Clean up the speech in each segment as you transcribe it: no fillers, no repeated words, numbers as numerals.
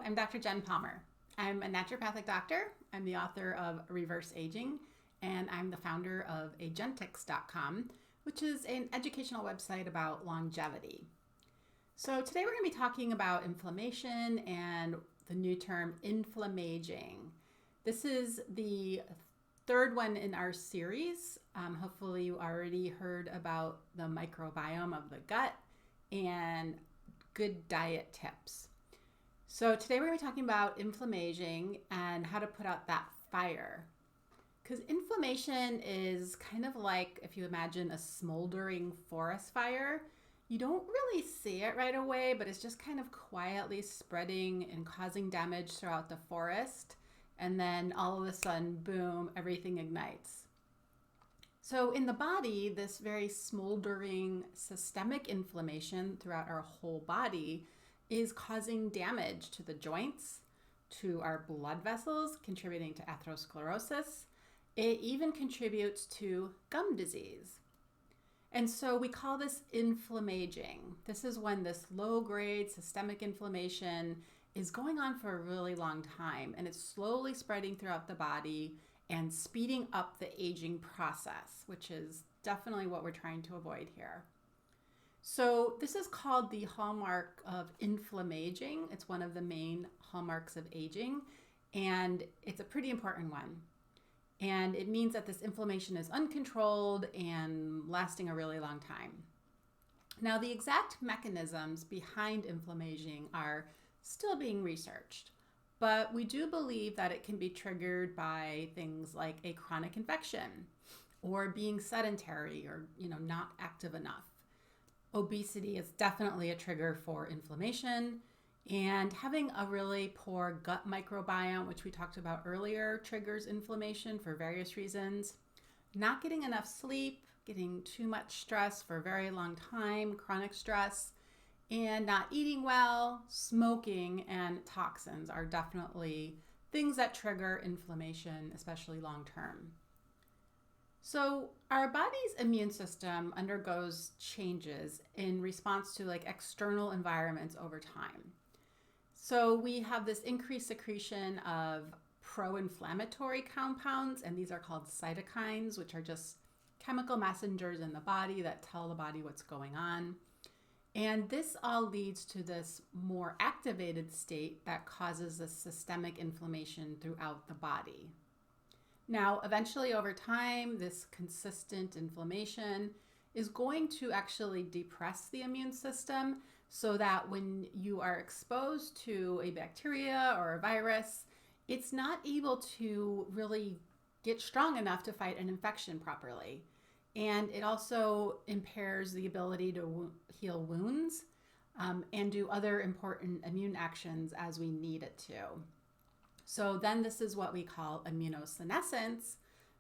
I'm Dr. Jen Palmer. I'm a naturopathic doctor. I'm the author of Reverse Aging, and I'm the founder of agentics.com, which is an educational website about longevity. So today we're going to be talking about inflammation and the new term inflammaging. This is the third one in our series. Hopefully you already heard about the microbiome of the gut and good diet tips. So today we're going to be talking about inflammaging and how to put out that fire. Because inflammation is kind of like if you imagine a smoldering forest fire. You don't really see it right away, but it's just kind of quietly spreading and causing damage throughout the forest. And then all of a sudden, boom, everything ignites. So in the body, this very smoldering systemic inflammation throughout our whole body is causing damage to the joints, to our blood vessels, contributing to atherosclerosis. It even contributes to gum disease. And so we call this inflammaging. This is when this low-grade systemic inflammation is going on for a really long time, and it's slowly spreading throughout the body and speeding up the aging process, which is definitely what we're trying to avoid here. So this is called the hallmark of inflammaging. It's one of the main hallmarks of aging, and it's a pretty important one. And it means that this inflammation is uncontrolled and lasting a really long time. Now, the exact mechanisms behind inflammaging are still being researched, but we do believe that it can be triggered by things like a chronic infection or being sedentary or, not active enough. Obesity is definitely a trigger for inflammation, and having a really poor gut microbiome, which we talked about earlier, triggers inflammation for various reasons. Not getting enough sleep, getting too much stress for a very long time, chronic stress, and not eating well, smoking, and toxins are definitely things that trigger inflammation, especially long term. So our body's immune system undergoes changes in response to external environments over time. So we have this increased secretion of pro-inflammatory compounds, and these are called cytokines, which are just chemical messengers in the body that tell the body what's going on. And this all leads to this more activated state that causes this systemic inflammation throughout the body. Now, eventually over time, this consistent inflammation is going to actually depress the immune system so that when you are exposed to a bacteria or a virus, it's not able to really get strong enough to fight an infection properly. And it also impairs the ability to heal wounds and do other important immune actions as we need it to. So then this is what we call immunosenescence,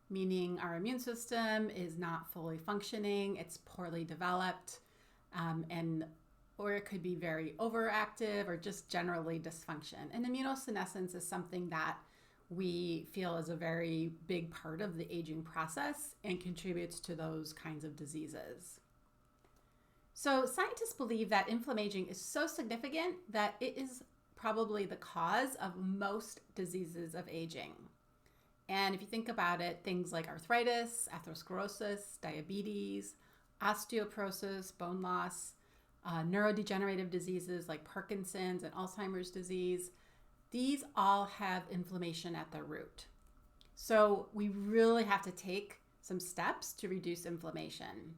meaning our immune system is not fully functioning, it's poorly developed, or it could be very overactive or just generally dysfunction. And immunosenescence is something that we feel is a very big part of the aging process and contributes to those kinds of diseases. So scientists believe that inflammaging is so significant that it is probably the cause of most diseases of aging. And if you think about it, things like arthritis, atherosclerosis, diabetes, osteoporosis, bone loss, neurodegenerative diseases like Parkinson's and Alzheimer's disease, these all have inflammation at their root. So we really have to take some steps to reduce inflammation.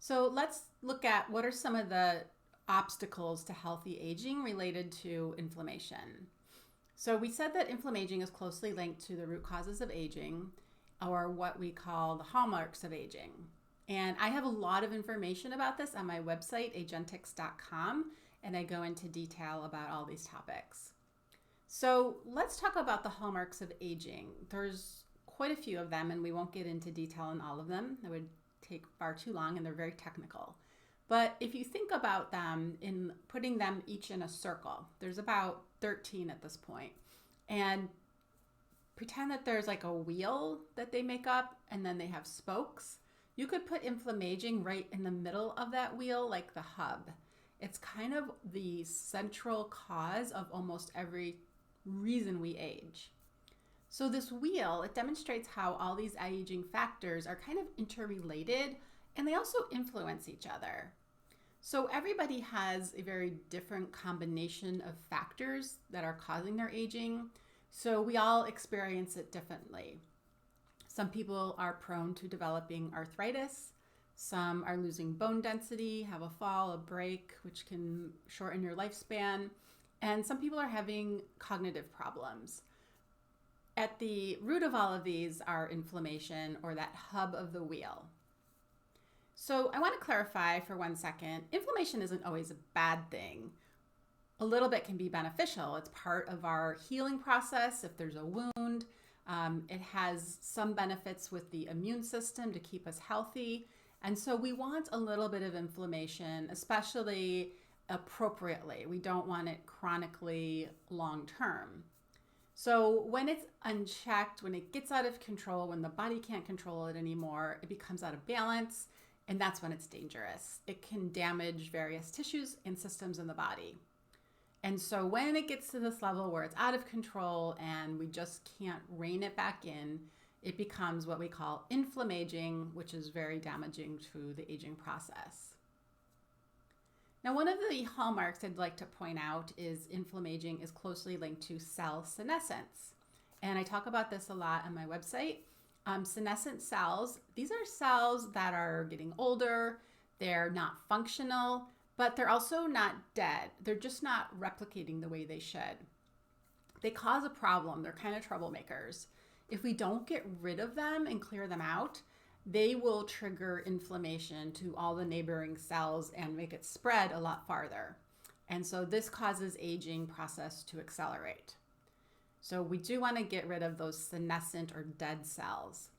So let's look at what are some of the obstacles to healthy aging related to inflammation. So we said that inflammaging is closely linked to the root causes of aging, or what we call the hallmarks of aging. And I have a lot of information about this on my website, agentics.com, and I go into detail about all these topics. So let's talk about the hallmarks of aging. There's quite a few of them, and we won't get into detail on all of them. That would take far too long, and they're very technical. But if you think about them in putting them each in a circle, there's about 13 at this point. And pretend that there's a wheel that they make up, and then they have spokes. You could put inflammaging right in the middle of that wheel, like the hub. It's kind of the central cause of almost every reason we age. So this wheel, it demonstrates how all these aging factors are kind of interrelated, and they also influence each other. So everybody has a very different combination of factors that are causing their aging. So we all experience it differently. Some people are prone to developing arthritis. Some are losing bone density, have a fall, a break, which can shorten your lifespan. And some people are having cognitive problems. At the root of all of these are inflammation, or that hub of the wheel. So I want to clarify for 1 second, inflammation isn't always a bad thing. A little bit can be beneficial. It's part of our healing process. If there's a wound, it has some benefits with the immune system to keep us healthy. And so we want a little bit of inflammation, especially appropriately. We don't want it chronically long term. So when it's unchecked, when it gets out of control, when the body can't control it anymore, it becomes out of balance. And that's when it's dangerous. It can damage various tissues and systems in the body. And so when it gets to this level where it's out of control and we just can't rein it back in, it becomes what we call inflammaging, which is very damaging to the aging process. Now, one of the hallmarks I'd like to point out is inflammaging is closely linked to cell senescence. And I talk about this a lot on my website. Senescent cells, these are cells that are getting older, they're not functional, but they're also not dead. They're just not replicating the way they should. They cause a problem. They're kind of troublemakers. If we don't get rid of them and clear them out, they will trigger inflammation to all the neighboring cells and make it spread a lot farther. And so this causes aging process to accelerate. So we do want to get rid of those senescent or dead cells.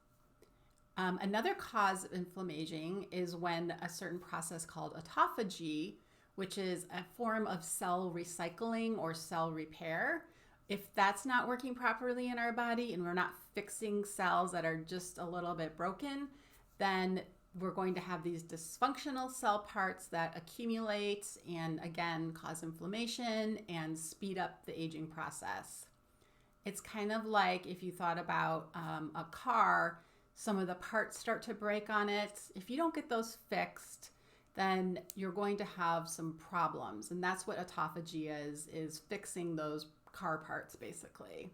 Another cause of inflammaging is when a certain process called autophagy, which is a form of cell recycling or cell repair, if that's not working properly in our body and we're not fixing cells that are just a little bit broken, then we're going to have these dysfunctional cell parts that accumulate and again cause inflammation and speed up the aging process. It's kind of like if you thought about a car, some of the parts start to break on it. If you don't get those fixed, then you're going to have some problems. And that's what autophagy is fixing those car parts basically.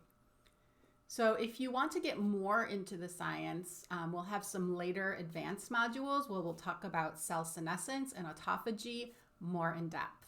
So if you want to get more into the science, we'll have some later advanced modules where we'll talk about cell senescence and autophagy more in depth.